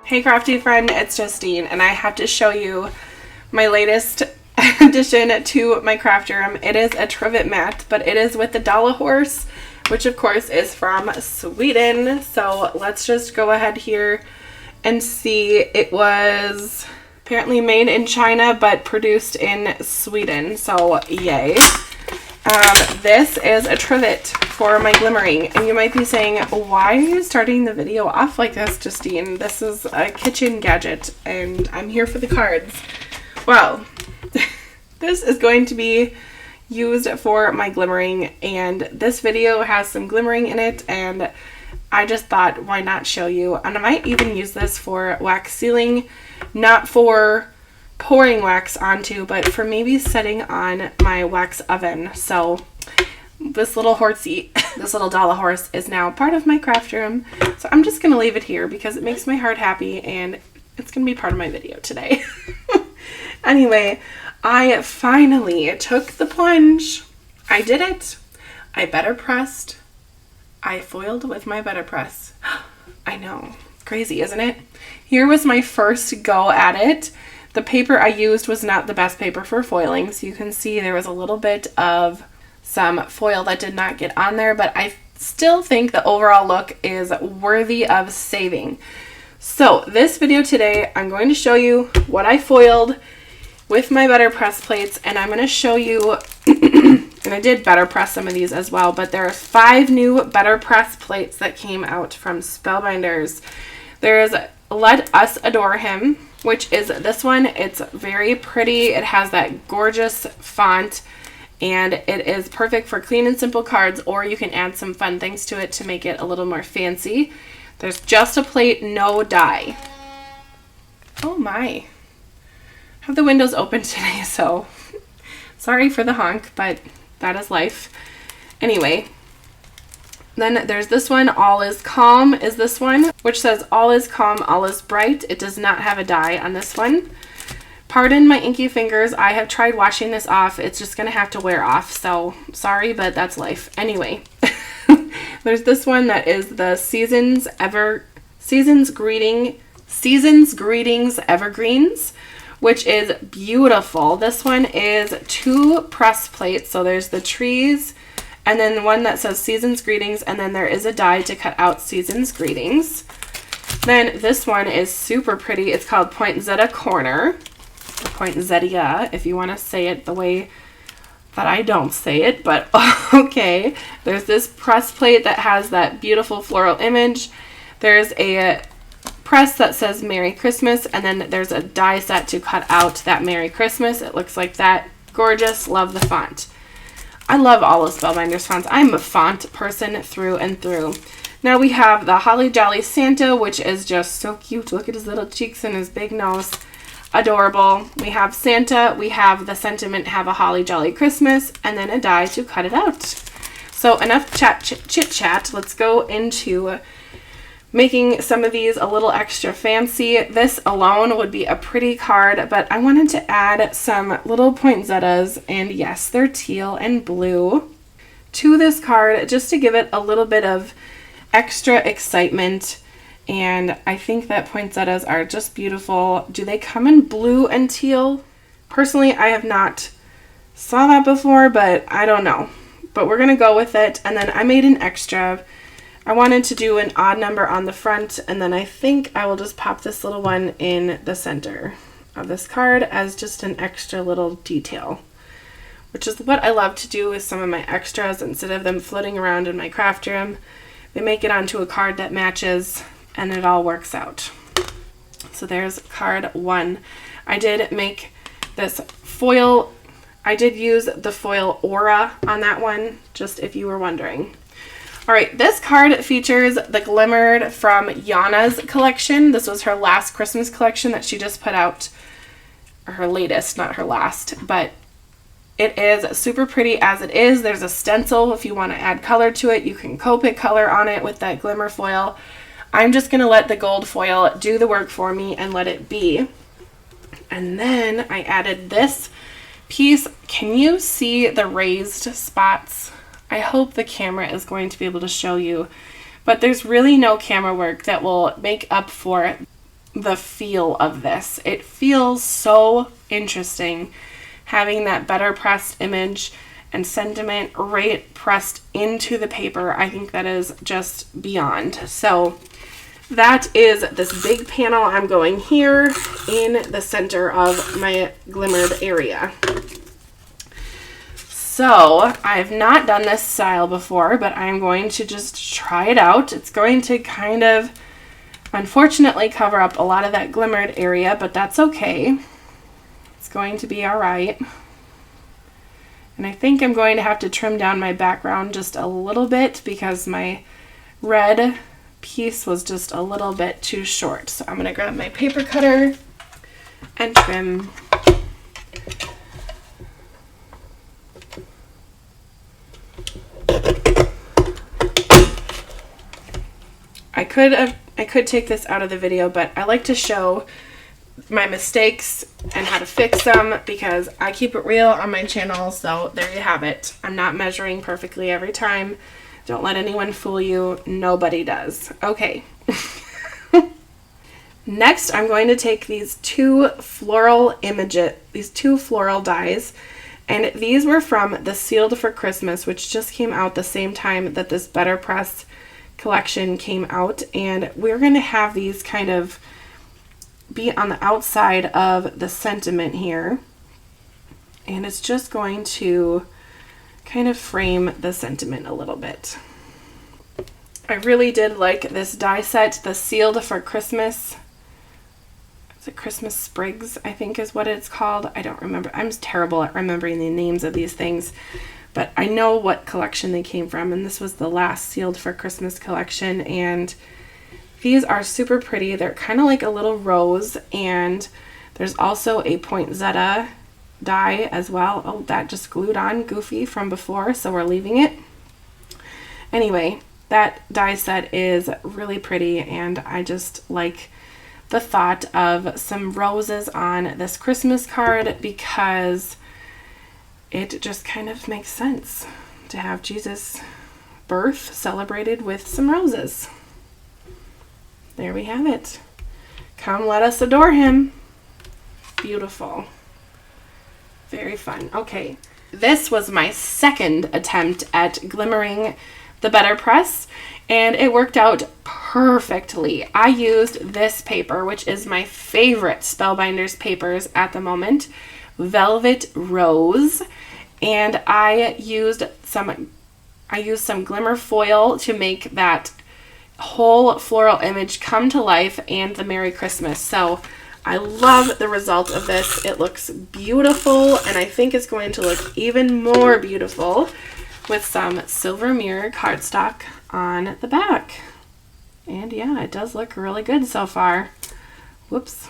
Hey crafty friend, it's Justine, and I have to show you my latest addition to my craft room. It is a trivet mat, but it is with the Dollar Horse, which of course is from Sweden. So let's just go ahead here and see. It was apparently made in China, but produced in Sweden, so yay. This is a trivet for my glimmering, and you might be saying, why are you starting the video off like this, Justine? This is a kitchen gadget and I'm here for the cards. Well, this is going to be used for my glimmering, and this video has some glimmering in it, and I just thought, why not show you? And I might even use this for wax sealing, not for pouring wax onto, but for maybe setting on my wax oven. So this little horsey, this little Dollar Horse is now part of my craft room. So I'm just gonna leave it here because it makes my heart happy, and it's gonna be part of my video today. Anyway, I finally took the plunge. I did it. I BetterPressed. I foiled with my BetterPress. I know, crazy, isn't it? Here was my first go at it. The paper I used was not the best paper for foiling, so you can see there was a little bit of some foil that did not get on there, but I still think the overall look is worthy of saving. So this video today, I'm going to show you what I foiled with my BetterPress plates, and I'm going to show you, and I did BetterPress some of these as well, but there are 5 new BetterPress plates that came out from Spellbinders. There's Let Us Adore Him, which is this one. It's very pretty. It has that gorgeous font, and it is perfect for clean and simple cards, or you can add some fun things to it to make it a little more fancy. There's Just a Plate, No Die. Oh my. I have the windows open today, so sorry for the honk, but that is life. Anyway, then there's this one, All Is Calm is this one, which says all is calm, all is bright. It does not have a die on this one. Pardon my inky fingers. I have tried washing this off. It's just going to have to wear off, so sorry, but that's life. Anyway, there's this one that is the Seasons Greetings Evergreens, which is beautiful. This one is 2 press plates, so there's the trees, and then one that says Seasons Greetings, and then there is a die to cut out Seasons Greetings. Then this one is super pretty. It's called Poinsettia Corner, or Poinsettia, if you want to say it the way that I don't say it, but okay. There's this press plate that has that beautiful floral image. There's a press that says Merry Christmas, and then there's a die set to cut out that Merry Christmas. It looks like that. Gorgeous. Love the font. I love all of Spellbinders fonts. I'm a font person through and through. Now we have the Holly Jolly Santa, which is just so cute. Look at his little cheeks and his big nose. Adorable. We have Santa. We have the sentiment, Have a Holly Jolly Christmas, and then a die to cut it out. So enough chit chat. Let's go into making some of these a little extra fancy. This alone would be a pretty card, but I wanted to add some little poinsettias, and yes, they're teal and blue, to this card just to give it a little bit of extra excitement. And I think that poinsettias are just beautiful. Do they come in blue and teal? Personally, I have not saw that before, but I don't know. But we're gonna go with it. And then I made an extra. I wanted to do an odd number on the front, and then I think I will just pop this little one in the center of this card as just an extra little detail, which is what I love to do with some of my extras. Instead of them floating around in my craft room, they make it onto a card that matches, and it all works out. So there's card 1. I did make this foil. I did use the foil aura on that one, just if you were wondering. All right, this card features the Glimmered from Yana's collection. This was her last Christmas collection that she just put out, or her latest, not her last, but it is super pretty as it is. There's a stencil. If you want to add color to it, you can Copic color on it with that glimmer foil. I'm just going to let the gold foil do the work for me and let it be. And then I added this piece. Can you see the raised spots? I hope the camera is going to be able to show you, but there's really no camera work that will make up for the feel of this. It feels so interesting having that BetterPress image and sentiment right pressed into the paper. I think that is just beyond. So that is this big panel. I'm going here in the center of my Glimmered area. So I've not done this style before, but I'm going to just try it out. It's going to kind of, unfortunately, cover up a lot of that Glimmered area, but that's okay. It's going to be all right. And I think I'm going to have to trim down my background just a little bit because my red piece was just a little bit too short. So I'm going to grab my paper cutter and trim. I could take this out of the video, but I like to show my mistakes and how to fix them because I keep it real on my channel. So there you have it. I'm not measuring perfectly every time. Don't let anyone fool you. Nobody does. Okay. Next, I'm going to take these two floral dies, and these were from the Sealed for Christmas, which just came out the same time that this BetterPress collection came out, and we're going to have these kind of be on the outside of the sentiment here, and it's just going to kind of frame the sentiment a little bit. I really did like this die set, the Sealed for Christmas. Is it Christmas Sprigs, I think is what it's called. I don't remember. I'm terrible at remembering the names of these things. But I know what collection they came from, and this was the last Sealed for Christmas collection, and these are super pretty. They're kind of like a little rose, and there's also a poinsettia die as well. Oh, that just glued on goofy from before, so we're leaving it. Anyway, that die set is really pretty, and I just like the thought of some roses on this Christmas card because it just kind of makes sense to have Jesus' birth celebrated with some roses. There we have it. Come, let us adore him. Beautiful. Very fun. Okay, this was my second attempt at glimmering the BetterPress, and it worked out perfectly. I used this paper, which is my favorite Spellbinders papers at the moment, Velvet Rose, and I used some glimmer foil to make that whole floral image come to life and the Merry Christmas. So I love the result of this. It looks beautiful, and I think it's going to look even more beautiful with some silver mirror cardstock on the back. And yeah, it does look really good so far. Whoops.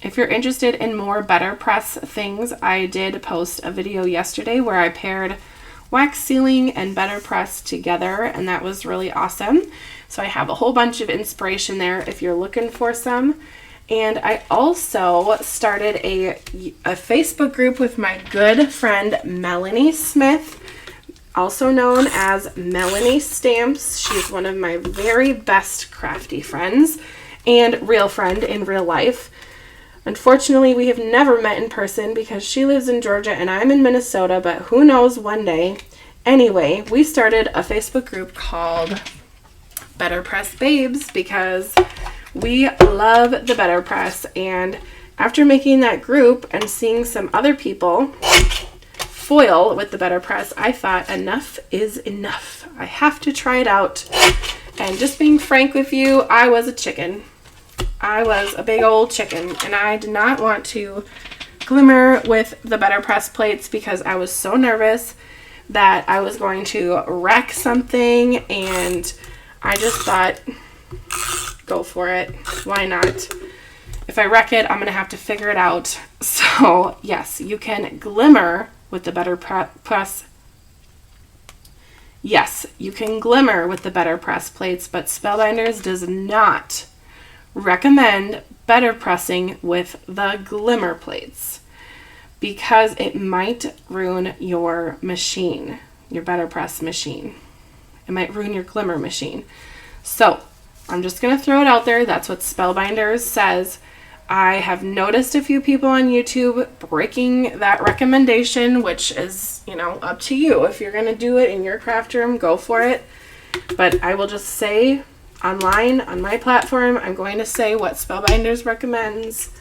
If you're interested in more BetterPress things, I did post a video yesterday where I paired wax sealing and BetterPress together, and that was really awesome. So I have a whole bunch of inspiration there if you're looking for some. And I also started a Facebook group with my good friend Melanie Smith, also known as Melanie Stamps. She's one of my very best crafty friends and real friend in real life. Unfortunately, we have never met in person because she lives in Georgia and I'm in Minnesota, but who knows one day. Anyway, we started a Facebook group called BetterPress Babes because we love the BetterPress, and after making that group and seeing some other people foil with the BetterPress, I thought enough is enough. I have to try it out. And just being frank with you, I was a chicken. I was a big old chicken, and I did not want to glimmer with the BetterPress plates because I was so nervous that I was going to wreck something, and I just thought, go for it. Why not? If I wreck it, I'm going to have to figure it out. So, yes, you can glimmer with the BetterPress. Yes, you can glimmer with the BetterPress plates, but Spellbinders does not recommend BetterPressing with the Glimmer plates because it might ruin your machine, your BetterPress machine. It might ruin your Glimmer machine. So I'm just going to throw it out there. That's what Spellbinders says. I have noticed a few people on YouTube breaking that recommendation, which is, up to you. If you're going to do it in your craft room, go for it. But I will just say online, on my platform, I'm going to say what Spellbinders recommends,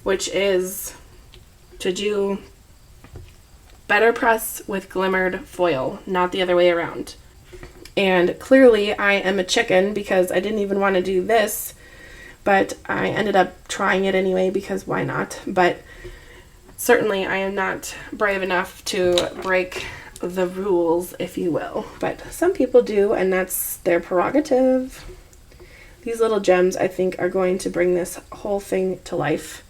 which is to do BetterPress with Glimmered foil, not the other way around. And clearly I am a chicken because I didn't even want to do this, but I ended up trying it anyway because why not? But certainly I am not brave enough to break the rules, if you will. But some people do, and that's their prerogative. These little gems, I think, are going to bring this whole thing to life.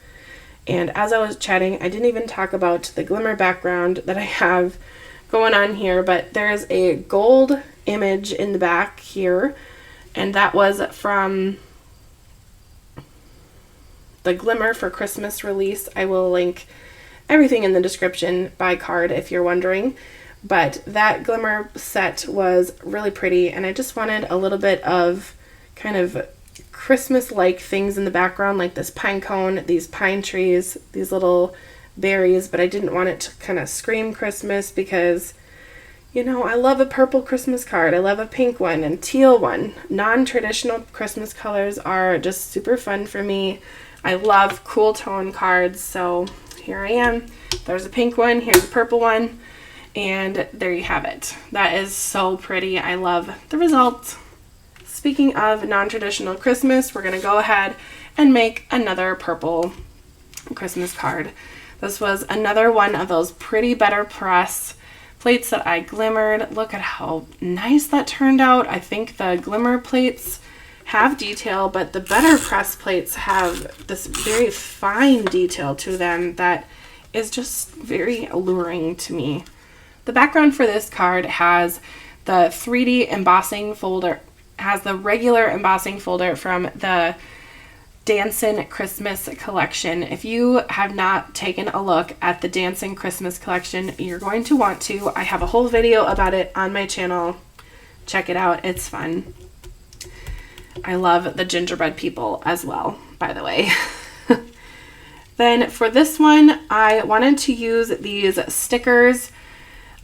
And as I was chatting, I didn't even talk about the Glimmer background that I have going on here, but there's a gold image in the back here, and that was from the Glimmer for Christmas release. I will link everything in the description by card if you're wondering, but that Glimmer set was really pretty, and I just wanted a little bit of kind of Christmas-like things in the background, like this pine cone, these pine trees, these little berries, but I didn't want it to kind of scream Christmas because, I love a purple Christmas card. I love a pink one and teal one. Non-traditional Christmas colors are just super fun for me. I love cool tone cards, so here I am. There's a pink one, here's a purple one, and there you have it. That is so pretty. I love the result. Speaking of non-traditional Christmas, we're going to go ahead and make another purple Christmas card. This was another one of those pretty BetterPress plates that I glimmered. Look at how nice that turned out. I think the Glimmer plates have detail, but the BetterPress plates have this very fine detail to them that is just very alluring to me. The background for this card has the 3D embossing folder, has the regular embossing folder from the Dancin' Christmas collection. If you have not taken a look at the Dancin' Christmas collection, you're going to want to. I have a whole video about it on my channel. Check it out. It's fun. I love the gingerbread people as well, by the way. Then for this one, I wanted to use these stickers.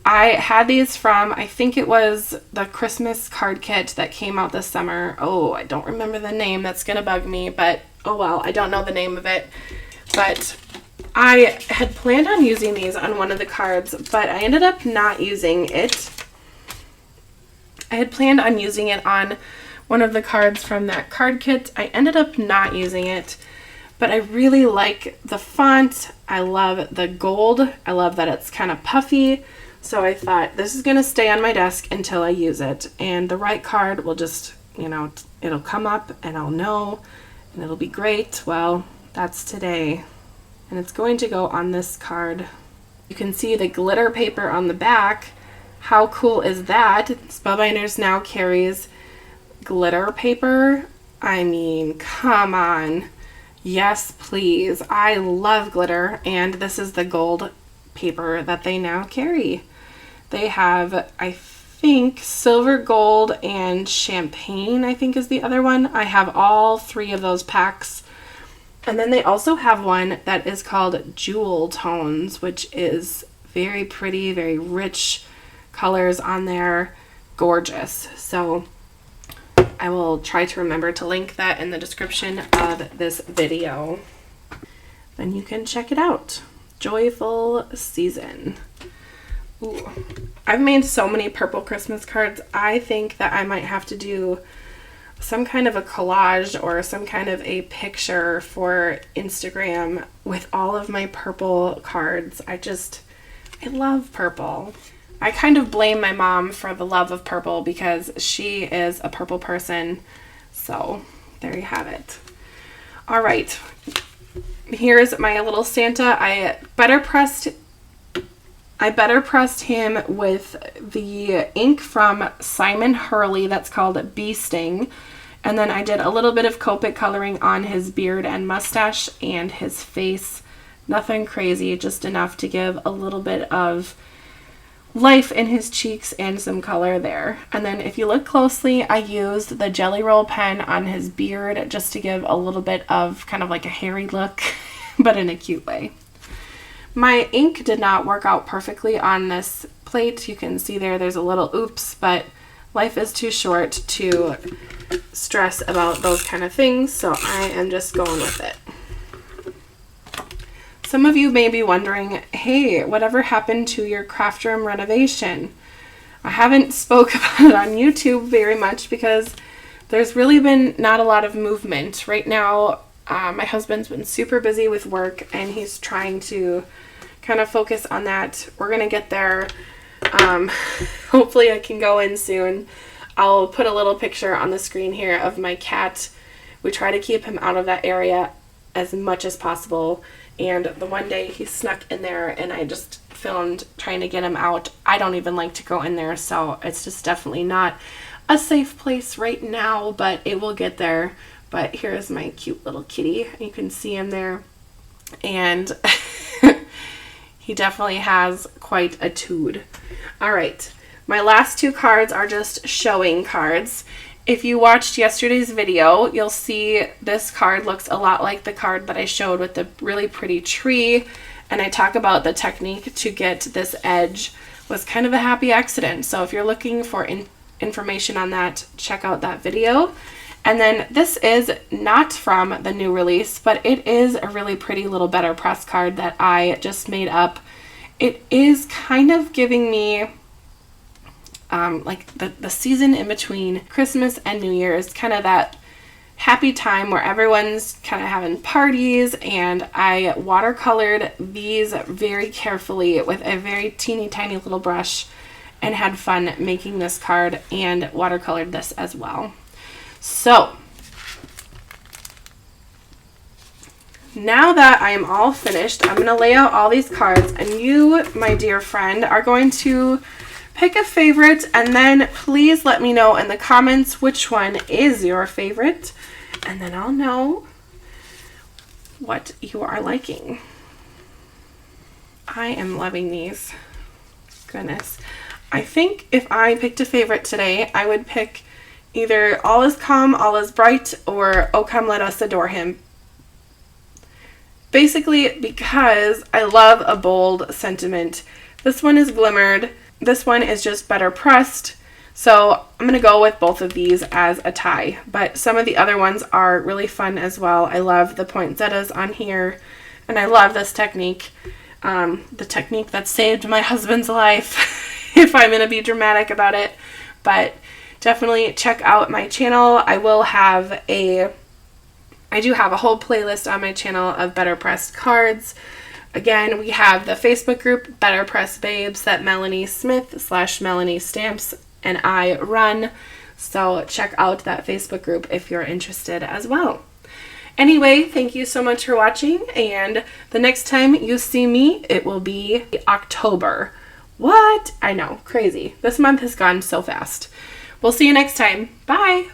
I had these from, I think it was the Christmas card kit that came out this summer. Oh, I don't remember the name. That's going to bug me, but oh well, I don't know the name of it. But I had planned on using these on one of the cards, but I ended up not using it. I had planned on using it on one of the cards from that card kit. I ended up not using it, but I really like the font. I love the gold. I love that it's kind of puffy. So I thought this is going to stay on my desk until I use it. And the right card will just, it'll come up and I'll know and it'll be great. Well, that's today. And it's going to go on this card. You can see the glitter paper on the back. How cool is that? Spellbinders now carries glitter paper. I mean, come on. Yes, please. I love glitter, and this is the gold paper that they now carry. They have, I think, silver, gold, and champagne, I think is the other one. I have all three of those packs. And then they also have one that is called Jewel Tones, which is very pretty, very rich colors on there. Gorgeous. So I will try to remember to link that in the description of this video. Then you can check it out. Joyful Season. Ooh. I've made so many purple Christmas cards. I think that I might have to do some kind of a collage or some kind of a picture for Instagram with all of my purple cards. I love purple. I kind of blame my mom for the love of purple because she is a purple person. So there you have it. All right. Here's my little Santa. I BetterPressed him with the ink from Simon Hurley that's called Bee Sting. And then I did a little bit of Copic coloring on his beard and mustache and his face Nothing crazy, just enough to give a little bit of life in his cheeks and some color there. And then if you look closely, I used the Jelly Roll pen on his beard just to give a little bit of kind of like a hairy look, but in a cute way. My ink did not work out perfectly on this plate. You can see there's a little oops, but life is too short to stress about those kind of things, so I am just going with it. Some of you may be wondering, hey, whatever happened to your craft room renovation? I haven't spoke about it on YouTube very much because there's really been not a lot of movement. Right now, my husband's been super busy with work and he's trying to kind of focus on that. We're going to get there. Hopefully I can go in soon. I'll put a little picture on the screen here of my cat. We try to keep him out of that area as much as possible. And the one day he snuck in there and I just filmed trying to get him out. I don't even like to go in there, so it's just definitely not a safe place right now, but it will get there. But here's my cute little kitty. You can see him there. And he definitely has quite a tood. All right, my last two cards are just showing cards. If you watched yesterday's video, you'll see this card looks a lot like the card that I showed with the really pretty tree. And I talk about the technique to get this edge was kind of a happy accident. So if you're looking for information on that, check out that video. And then this is not from the new release, but it is a really pretty little BetterPress card that I just made up. It is kind of giving me like the season in between Christmas and New Year's, kind of that happy time where everyone's kind of having parties, and I watercolored these very carefully with a very teeny tiny little brush and had fun making this card and watercolored this as well. So now that I am all finished, I'm going to lay out all these cards, and you, my dear friend, are going to pick a favorite, and then please let me know in the comments which one is your favorite, and then I'll know what you are liking. I am loving these. Goodness. I think if I picked a favorite today, I would pick either All Is Calm, All Is Bright, or Oh Come Let Us Adore Him. Basically because I love a bold sentiment. This one is Glimmered. This one is just better pressed. So I'm going to go with both of these as a tie. But some of the other ones are really fun as well. I love the poinsettias on here. And I love this technique. The technique that saved my husband's life, if I'm going to be dramatic about it. But definitely check out my channel. I do have a whole playlist on my channel of BetterPress cards. Again, we have the Facebook group, BetterPress Babes, that Melanie Smith / Melanie Stamps and I run. So check out that Facebook group if you're interested as well. Anyway, thank you so much for watching, and the next time you see me, it will be October. What? I know, crazy. This month has gone so fast. We'll see you next time. Bye!